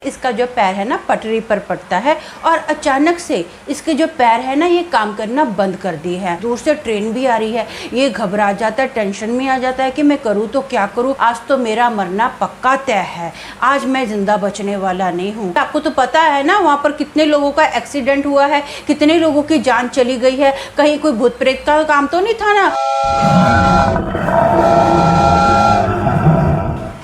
इसका जो पैर है ना पटरी पर पड़ता है और अचानक से इसके जो पैर है ना ये काम करना बंद कर दी है। दूर से ट्रेन भी आ रही है, ये घबरा जाता है, टेंशन में आ जाता है कि मैं करूँ तो क्या करूँ, आज तो मेरा मरना पक्का तय है, आज मैं जिंदा बचने वाला नहीं हूँ। आपको तो पता है ना वहाँ पर कितने लोगों का एक्सीडेंट हुआ है, कितने लोगों की जान चली गई है, कहीं कोई भूत प्रेत का काम तो नहीं था ना।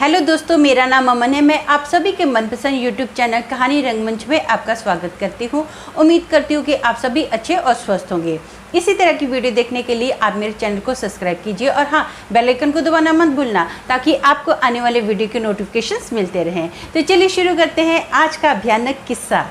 हेलो दोस्तों, मेरा नाम अमन है। मैं आप सभी के मनपसंद यूट्यूब चैनल कहानी रंगमंच में आपका स्वागत करती हूँ। उम्मीद करती हूँ कि आप सभी अच्छे और स्वस्थ होंगे। इसी तरह की वीडियो देखने के लिए आप मेरे चैनल को सब्सक्राइब कीजिए और हाँ, बेल आइकन को दबाना मत भूलना ताकि आपको आने वाले वीडियो के नोटिफिकेशंस मिलते रहें। तो चलिए शुरू करते हैं आज का भयानक किस्सा।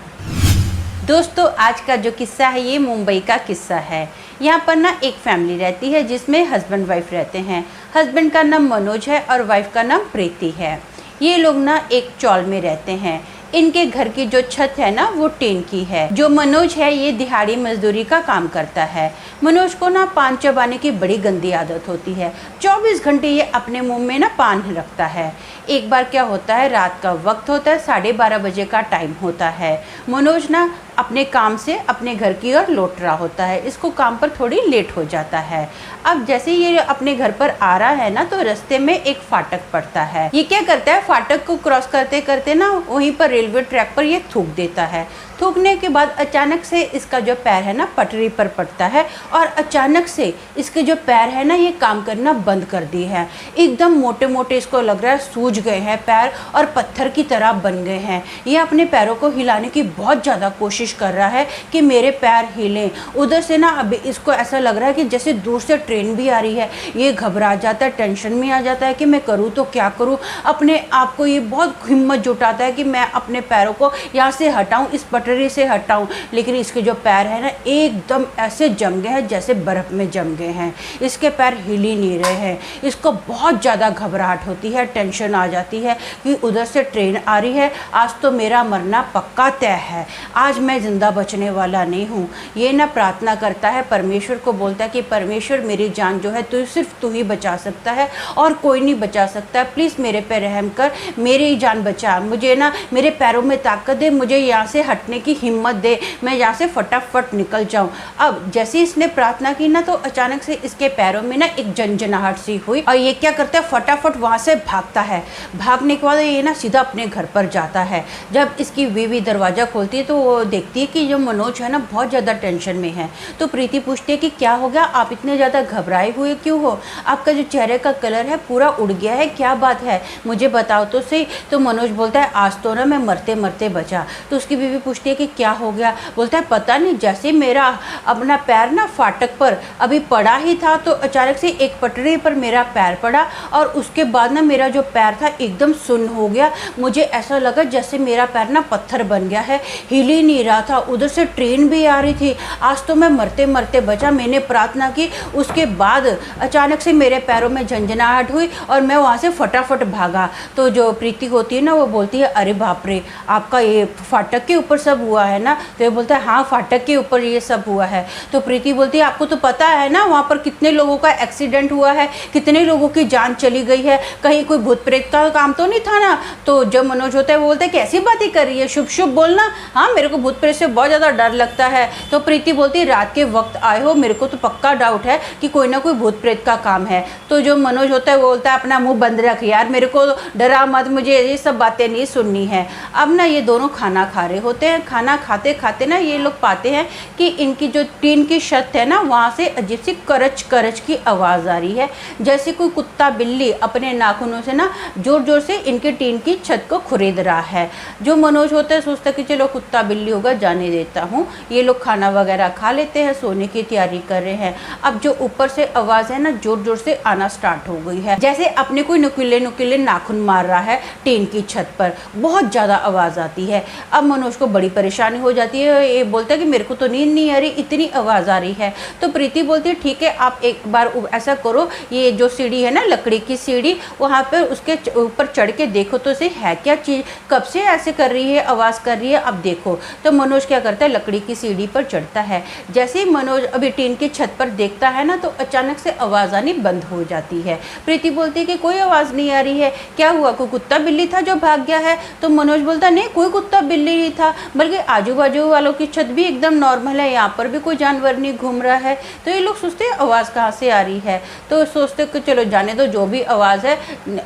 दोस्तों, आज का जो किस्सा है ये मुंबई का किस्सा है। यहाँ पर ना एक फैमिली रहती है जिसमें हस्बैंड वाइफ रहते हैं। हस्बैंड का नाम मनोज है और वाइफ का नाम प्रीति है। ये लोग ना एक चौल में रहते हैं। इनके घर की जो छत है ना वो टीन की है। जो मनोज है ये दिहाड़ी मजदूरी का काम करता है। मनोज को ना पान चबाने की बड़ी गंदी आदत होती है। 24 घंटे ये अपने मुंह में ना पान रखता है। एक बार क्या होता है, रात का वक्त होता है, 12:30 बजे का टाइम होता है। मनोज ना अपने काम से अपने घर की ओर लौट रहा होता है। इसको काम पर थोड़ी लेट हो जाता है। अब जैसे ये अपने घर पर आ रहा है ना तो रास्ते में एक फाटक पड़ता है। ये क्या करता है, फाटक को क्रॉस करते करते ना वहीं पर रेलवे ट्रैक पर ये थूक देता है। थूकने के बाद अचानक से इसका जो पैर है ना पटरी पर पड़ता है और अचानक से इसके जो पैर है ना ये काम करना बंद कर दी है। एकदम मोटे मोटे इसको लग रहा है सूज गए हैं पैर और पत्थर की तरह बन गए हैं। ये अपने पैरों को हिलाने की बहुत ज़्यादा कोशिश कर रहा है कि मेरे पैर हिले। उधर से ना अभी इसको ऐसा लग रहा है कि जैसे दूर से ट्रेन भी आ रही है। ये घबरा जाता है, टेंशन में आ जाता है कि मैं करूँ तो क्या करूँ। अपने आप को ये बहुत हिम्मत जुटाता है कि मैं अपने पैरों को यहाँ से हटाऊँ, इस पटरी से हटाऊं। लेकिन इसके जो पैर है ना एकदम ऐसे जम गए हैं जैसे बर्फ में जम गए हैं। इसके पैर हिल ही नहीं रहे हैं। इसको बहुत ज़्यादा घबराहट होती है, टेंशन आ जाती है कि उधर से ट्रेन आ रही है, आज तो मेरा मरना पक्का तय है, आज मैं जिंदा बचने वाला नहीं हूँ। ये ना प्रार्थना करता है, परमेश्वर को बोलता है कि परमेश्वर मेरी जान जो है तो सिर्फ तू ही बचा सकता है और कोई नहीं बचा सकता। प्लीज़ मेरे पे रहम कर, मेरी जान बचा, मुझे ना मेरे पैरों में ताकत दे, मुझे यहाँ से हटने की हिम्मत दे, मैं यहाँ से फटाफट निकल जाऊँ। अब जैसे इसने प्रार्थना की ना तो अचानक से इसके पैरों में ना एक झंझनाहट सी हुई और ये क्या करता है, फटाफट वहाँ से भागता है। भागने के बाद ये ना सीधा अपने घर पर जाता है। जब इसकी बीवी दरवाज़ा खोलती है तो वो देखती है कि जो मनोज है ना बहुत ज़्यादा टेंशन में है। तो प्रीति पूछती है कि क्या हो गया, आप इतने ज़्यादा घबराए हुए क्यों हो, आपका जो चेहरे का कलर है पूरा उड़ गया है, क्या बात है, मुझे बताओ तो सही। तो मनोज बोलता है आज तो ना मैं मरते मरते बचा। तो उसकी बीवी पूछती है कि क्या हो गया। बोलता है पता नहीं, जैसे मेरा अपना पैर ना फाटक पर अभी पड़ा ही था तो अचानक से एक पटरी पर मेरा पैर पड़ा और उसके बाद ना मेरा जो पैर था एकदम सुन्न हो गया। मुझे ऐसा लगा जैसे मेरा पैर ना पत्थर बन गया है, हिल ही नहीं रहा था। उधर से ट्रेन भी आ रही थी, आज तो मैं मरते मरते बचा। मैंने प्रार्थना की, उसके बाद अचानक से मेरे पैरों में झंझनाहट हुई और मैं वहाँ से फटाफट भागा। तो जो प्रीति होती है ना वो बोलती है अरे बाप रे, आपका ये फाटक के ऊपर सब हुआ है ना। तो ये बोलता है हाँ, फाटक के ऊपर ये सब हुआ है। तो प्रीति बोलती है आपको तो पता है ना वहाँ पर कितने लोगों का एक्सीडेंट हुआ है, कितने लोगों की जान चली गई है, कहीं कोई भूत प्रेत का काम तो नहीं था ना। तो जब मनोज होता है वो बोलता है कैसी बातें कर रही है, शुभ शुभ बोलना, हाँ मेरे को भूत प्रेत से बहुत ज़्यादा डर लगता है। तो प्रीति बोलती है रात के वक्त आए हो, मेरे को तो पक्का डाउट है कि कोई ना कोई भूत प्रेत का काम है। तो जो मनोज होता है वो बोलता है अपना मुँह बंद रख यार, मेरे को डरा मत, मुझे ये सब बातें नहीं सुननी है। अब ना ये दोनों खाना खा रहे होते हैं। खाना खाते खाते ना ये लोग पाते हैं कि इनकी जो टीन की छत है ना वहाँ से अजीब सी करच करच की आवाज़ आ रही है, जैसे कोई कुत्ता बिल्ली अपने नाखूनों से ना जोर जोर से इनके टीन की छत को खुरेद रहा है। जो मनोज होता है सोचता है कि चलो कुत्ता बिल्ली होगा, जाने देता हूँ। ये लोग खाना वगैरह खा लेते हैं, सोने की तैयारी कर रहे हैं। अब जो ऊपर से आवाज़ है ना जोर जोर से आना स्टार्ट हो गई है, जैसे अपने कोई नुकीले नुकीले नाखून मार रहा है टीन की छत पर, बहुत ज़्यादा आवाज़ आती है। अब मनोज को बड़ी परेशानी हो जाती है। ये बोलता है कि मेरे को तो नींद नहीं आ रही, इतनी आवाज़ आ रही है। तो प्रीति बोलती है ठीक है आप एक बार ऐसा करो, ये जो सीढ़ी है ना लकड़ी की सीढ़ी, वहाँ पर उसके ऊपर चढ़ के देखो तो सही है क्या चीज़, कब से ऐसे कर रही है, आवाज़ कर रही है, अब देखो। तो मनोज क्या करता है, लकड़ी की सीढ़ी पर चढ़ता है। जैसे ही मनोज अभी टीन की छत पर देखता है ना, तो अचानक से आवाज़ आनी बंद हो जाती है। प्रीति बोलती है कि कोई आवाज़ नहीं आ रही है, क्या हुआ, कोई कुत्ता बिल्ली था जो भाग गया है? तो मनोज बोलता नहीं, कोई कुत्ता बिल्ली नहीं था, बल्कि आजू बाजू वालों की छत भी एकदम नॉर्मल है, यहाँ पर भी कोई जानवर नहीं घूम रहा है। तो ये लोग सोचते हैं आवाज़ कहाँ से आ रही है, तो सोचते कि चलो जाने दो, जो भी आवाज़ है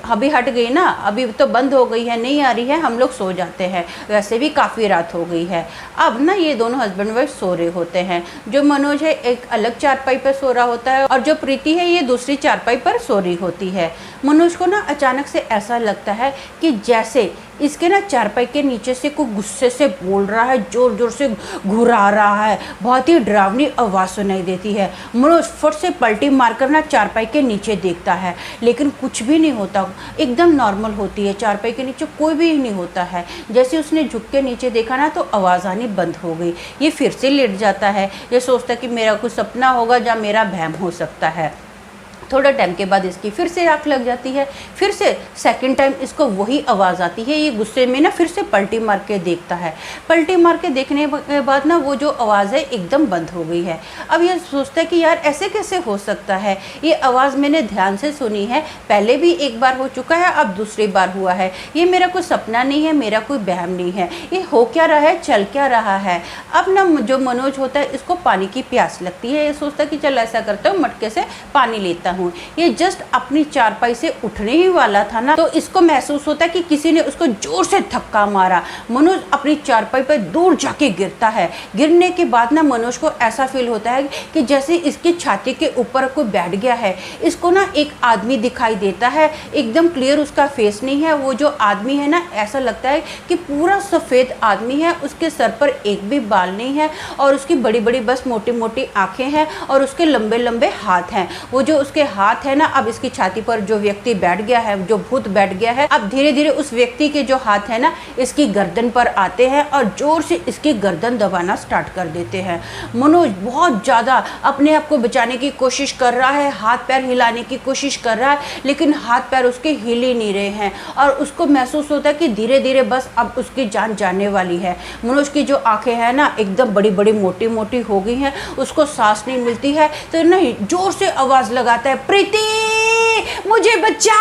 अभी हट गई ना, अभी तो बंद हो गई है, नहीं आ रही है, हम लोग सो जाते हैं, वैसे भी काफ़ी रात हो गई है। अब ना ये दोनों हस्बैंड वाइफ सो रहे होते हैं। जो मनोज है एक अलग चारपाई पर सो रहा होता है, और जो प्रीति है ये दूसरी चारपाई पर सो रही होती है। मनोज को ना अचानक से ऐसा लगता है कि जैसे इसके ना चारपाई के नीचे से कोई गुस्से से बोल रहा है, जोर जोर से घुरा रहा है, बहुत ही डरावनी आवाज़ सुनाई देती है। मनोज फट से पलटी मारकर ना चारपाई के नीचे देखता है, लेकिन कुछ भी नहीं होता, एकदम नॉर्मल होती है, चारपाई के नीचे कोई भी नहीं होता है। जैसे उसने झुक के नीचे देखा ना, तो आवाज़ आनी बंद हो गई। ये फिर से लेट जाता है, ये सोचता है कि मेरा कुछ सपना होगा या मेरा वहम हो सकता है। थोड़ा टाइम के बाद इसकी फिर से आँख लग जाती है, फिर से सेकंड टाइम इसको वही आवाज़ आती है। ये गुस्से में ना फिर से पलटी मार के देखता है, पलटी मार के देखने के बाद ना वो जो आवाज़ है एकदम बंद हो गई है। अब ये सोचता है कि यार ऐसे कैसे हो सकता है, ये आवाज़ मैंने ध्यान से सुनी है, पहले भी एक बार हो चुका है, अब दूसरी बार हुआ है, ये मेरा कोई सपना नहीं है, मेरा कोई वहम नहीं है, ये हो क्या रहा है, चल क्या रहा है। अब ना जो मनोज होता है इसको पानी की प्यास लगती है, ये सोचता है कि चल ऐसा करता हूँ, मटके से पानी लेता हूँ। ये जस्ट अपनी चारपाई से उठने ही वाला था ना, तो इसको महसूस होता है कि किसी ने उसको जोर से धक्का मारा। मनोज अपनी चारपाई पर दूर जाके गिरता है। गिरने के बाद ना मनोज को ऐसा फील होता है कि जैसे इसकी छाती के ऊपर कोई बैठ गया है। इसको ना एक आदमी दिखाई देता है, एकदम क्लियर उसका फेस नहीं है। वो जो आदमी है ना, ऐसा लगता है कि पूरा सफ़ेद आदमी है, उसके सर पर एक भी बाल नहीं है, और उसकी बड़ी बड़ी बस मोटी मोटी आँखें हैं, और उसके लंबे लंबे हाथ हैं। वो जो उसके हाथ है ना, अब इसकी छाती पर जो व्यक्ति बैठ गया है, जो भूत बैठ गया है, अब धीरे धीरे उस व्यक्ति के जो हाथ है ना इसकी गर्दन पर आते हैं और जोर से इसकी गर्दन दबाना स्टार्ट कर देते हैं। मनोज बहुत ज़्यादा अपने आप को बचाने की कोशिश कर रहा है, हाथ पैर हिलाने की कोशिश कर रहा है, लेकिन हाथ पैर उसके हिल ही नहीं रहे हैं, और उसको महसूस होता है कि धीरे धीरे बस अब उसकी जान जाने वाली है। मनोज की जो आंखें हैं ना एकदम बड़ी बड़ी मोटी मोटी हो गई हैं, उसको सांस नहीं मिलती है, तो नहीं जोर से आवाज़ लगाता है, प्रीति मुझे बचा।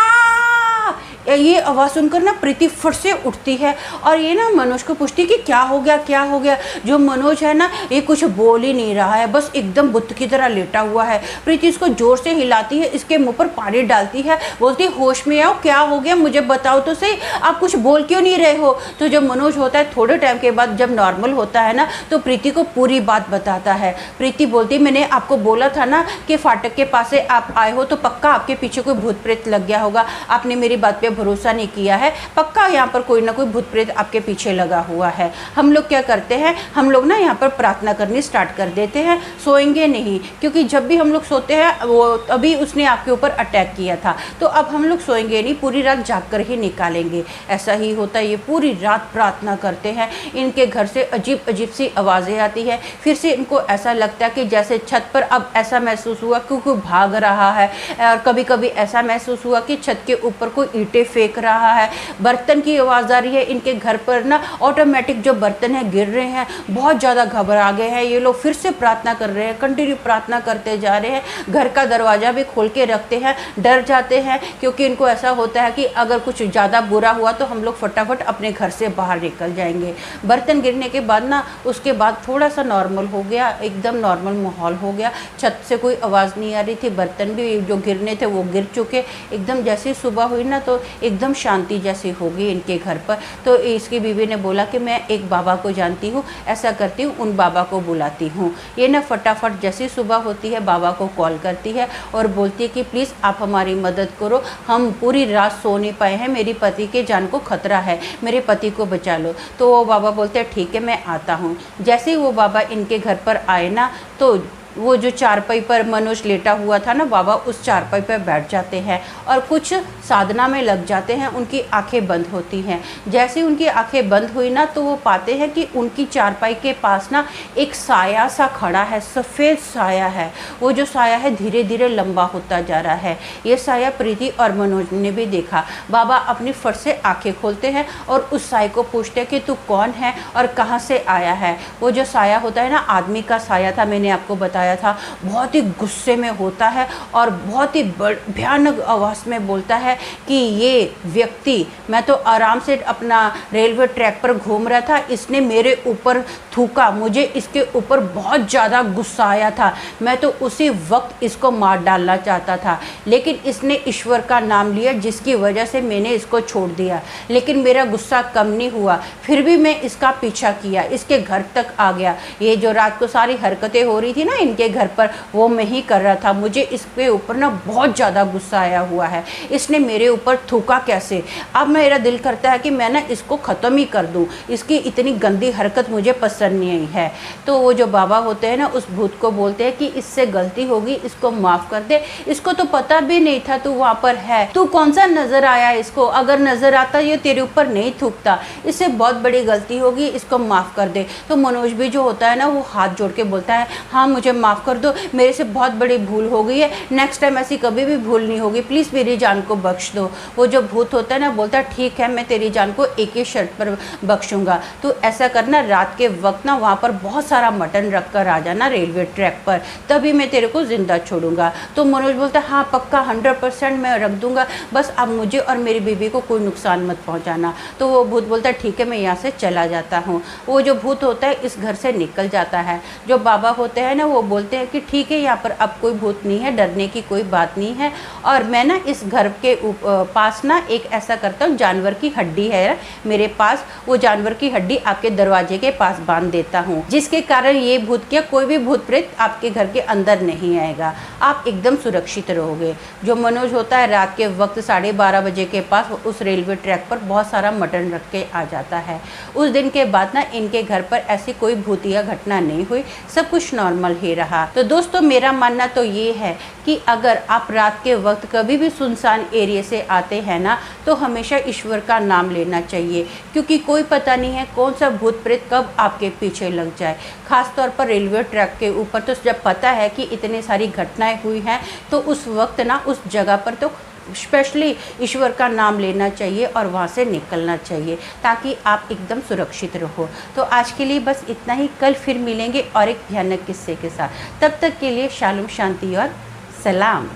ये आवाज़ सुनकर ना प्रीति फट से उठती है, और ये ना मनोज को पूछती है कि क्या हो गया, क्या हो गया। जो मनोज है ना ये कुछ बोल ही नहीं रहा है, बस एकदम बुत की तरह लेटा हुआ है। प्रीति इसको जोर से हिलाती है, इसके मुंह पर पानी डालती है, बोलती है होश में आओ, क्या हो गया मुझे बताओ तो सही, आप कुछ बोल क्यों नहीं रहे हो। तो जब मनोज होता है थोड़े टाइम के बाद जब नॉर्मल होता है ना, तो प्रीति को पूरी बात बताता है। प्रीति बोलती मैंने आपको बोला था ना कि फाटक के पास से आप आए हो तो पक्का आपके पीछे कोई भूत प्रेत लग गया होगा, आपने मेरी बात पे भरोसा नहीं किया है, पक्का यहाँ पर कोई ना कोई भूत प्रेत आपके पीछे लगा हुआ है। हम लोग क्या करते हैं, हम लोग ना यहाँ पर प्रार्थना करनी स्टार्ट कर देते हैं, सोएंगे नहीं, क्योंकि जब भी हम लोग सोते हैं वो अभी उसने आपके ऊपर अटैक किया था, तो अब हम लोग सोएंगे नहीं, पूरी रात जाग कर ही निकालेंगे। ऐसा ही होता है, ये पूरी रात प्रार्थना करते हैं। इनके घर से अजीब अजीब सी आवाज़ें आती है, फिर से इनको ऐसा लगता है कि जैसे छत पर अब ऐसा महसूस हुआ कि कोई भाग रहा है, और कभी कभी ऐसा महसूस हुआ कि छत के ऊपर कोई ईंटें फेंक रहा है। बर्तन की आवाज़ आ रही है, इनके घर पर ना ऑटोमेटिक जो बर्तन हैं गिर रहे हैं। बहुत ज़्यादा घबरा गए हैं ये लोग, फिर से प्रार्थना कर रहे हैं, कंटिन्यू प्रार्थना करते जा रहे हैं। घर का दरवाज़ा भी खोल के रखते हैं, डर जाते हैं, क्योंकि इनको ऐसा होता है कि अगर कुछ ज़्यादा बुरा हुआ तो हम लोग फटाफट अपने घर से बाहर निकल जाएंगे। बर्तन गिरने के बाद ना उसके बाद थोड़ा सा नॉर्मल हो गया, एकदम नॉर्मल माहौल हो गया। छत से कोई आवाज़ नहीं आ रही थी, बर्तन भी जो गिरने थे वो गिर चुके। एकदम जैसे सुबह हुई ना तो एकदम शांति जैसी हो गई इनके घर पर। तो इसकी बीवी ने बोला कि मैं एक बाबा को जानती हूँ, ऐसा करती हूँ उन बाबा को बुलाती हूँ। ये ना फटाफट जैसी सुबह होती है बाबा को कॉल करती है और बोलती है कि प्लीज़ आप हमारी मदद करो, हम पूरी रात सो नहीं पाए हैं, मेरी पति के जान को खतरा है, मेरे पति को बचा लो। तो वो बाबा बोलते हैं ठीक है मैं आता हूँ। जैसे ही वो बाबा इनके घर पर आए ना, तो वो जो चारपाई पर मनोज लेटा हुआ था ना, बाबा उस चारपाई पर बैठ जाते हैं और कुछ साधना में लग जाते हैं। उनकी आंखें बंद होती हैं। जैसे ही उनकी आंखें बंद हुई ना, तो वो पाते हैं कि उनकी चारपाई के पास ना एक साया सा खड़ा है, सफ़ेद साया है। वो जो साया है धीरे धीरे लंबा होता जा रहा है। ये साया प्रीति और मनोज ने भी देखा। बाबा अपनी फट से आंखें खोलते हैं और उस साया को पूछते हैं कि तू कौन है और कहाँ से आया है। वो जो साया होता है ना, आदमी का साया था, मैंने आपको बताया था, बहुत ही गुस्से में होता है और बहुत ही भयानक आवाज़ में बोलता है कि ये व्यक्ति, मैं तो आराम से अपना रेलवे ट्रैक पर घूम रहा था, इसने मेरे ऊपर थूका, मुझे इसके ऊपर बहुत ज़्यादा गुस्सा आया था, मैं तो उसी वक्त इसको मार डालना चाहता था, लेकिन इसने ईश्वर का नाम लिया जिसकी वजह से मैंने इसको छोड़ दिया। लेकिन मेरा गुस्सा कम नहीं हुआ, फिर भी मैं इसका पीछा किया, इसके घर तक आ गया। ये जो रात को सारी हरकतें हो रही थी ना इनके घर पर, वो मैं ही कर रहा था। मुझे इसके ऊपर ना बहुत ज़्यादा गुस्सा आया हुआ है, इसने मेरे ऊपर थूका कैसे। अब मेरा दिल करता है कि मैं ना इसको ख़त्म ही कर दूँ, इसकी इतनी गंदी हरकत मुझे पसंद नहीं है। तो वो जो बाबा होते हैं ना, उस भूत को बोलते हैं कि इससे गलती होगी, इसको माफ़ कर दे, इसको तो पता भी नहीं था तू वहाँ पर है, तू कौन सा नज़र आया इसको, अगर नज़र आता ये तेरे ऊपर नहीं थूकता, इससे बहुत बड़ी गलती होगी, इसको माफ़ कर दे। तो मनोज भी जो होता है ना, वो हाथ जोड़ के बोलता है, हाँ मुझे माफ़ कर दो, मेरे से बहुत बड़ी भूल हो गई है, नेक्स्ट टाइम ऐसी कभी भी भूल नहीं होगी, प्लीज़ मेरी जान को बख्श दो। वो जो भूत होता है ना, बोलता है ठीक है, मैं तेरी जान को एक ही शर्त पर बख्शूंगा, तो ऐसा करना, रात के वक्त ना वहाँ पर बहुत सारा मटन रख कर आ जाना रेलवे ट्रैक पर, तभी मैं तेरे को ज़िंदा छोड़ूंगा। तो मनोज बोलता है हाँ पक्का 100% मैं रख दूंगा, बस अब मुझे और मेरी बीवी को कोई नुकसान मत पहुंचाना। तो वो भूत बोलता है ठीक है, मैं यहाँ से चला जाता हूँ। वो जो भूत होता है इस घर से निकल जाता है। जो बाबा होते हैं ना, वो बोलते हैं कि ठीक है, यहाँ पर अब कोई भूत नहीं है, डरने की कोई बात नहीं है, और मैं ना इस घर के पास ना एक ऐसा करता हूँ, जानवर की हड्डी है मेरे पास, वो जानवर की हड्डी आपके दरवाजे के पास बांध देता हूँ, जिसके कारण ये भूत क्या कोई भी भूत प्रेत आपके घर के अंदर नहीं आएगा, आप एकदम सुरक्षित रहोगे। जो मनोज होता है रात के वक्त 12:30 बजे के पास उस रेलवे ट्रैक पर बहुत सारा मटन रख के आ जाता है। उस दिन के बाद ना इनके घर पर ऐसी कोई भूतिया घटना नहीं हुई, सब कुछ नॉर्मल ही रहा। तो दोस्तों मेरा मानना तो ये है कि अगर आप रात के वक्त कभी भी सुनसान एरिया से आते हैं ना, तो हमेशा ईश्वर का नाम लेना चाहिए, क्योंकि कोई पता नहीं है कौन सा भूत प्रेत कब आपके पीछे लग जाए। खास तौर पर रेलवे ट्रैक के ऊपर तो जब पता है कि इतनी सारी घटनाएं हुई हैं, तो उस वक्त ना उस जगह पर तो स्पेशली ईश्वर का नाम लेना चाहिए और वहाँ से निकलना चाहिए, ताकि आप एकदम सुरक्षित रहो। तो आज के लिए बस इतना ही, कल फिर मिलेंगे और एक भयानक किस्से के साथ। तब तक के लिए शालूम, शांति और सलाम।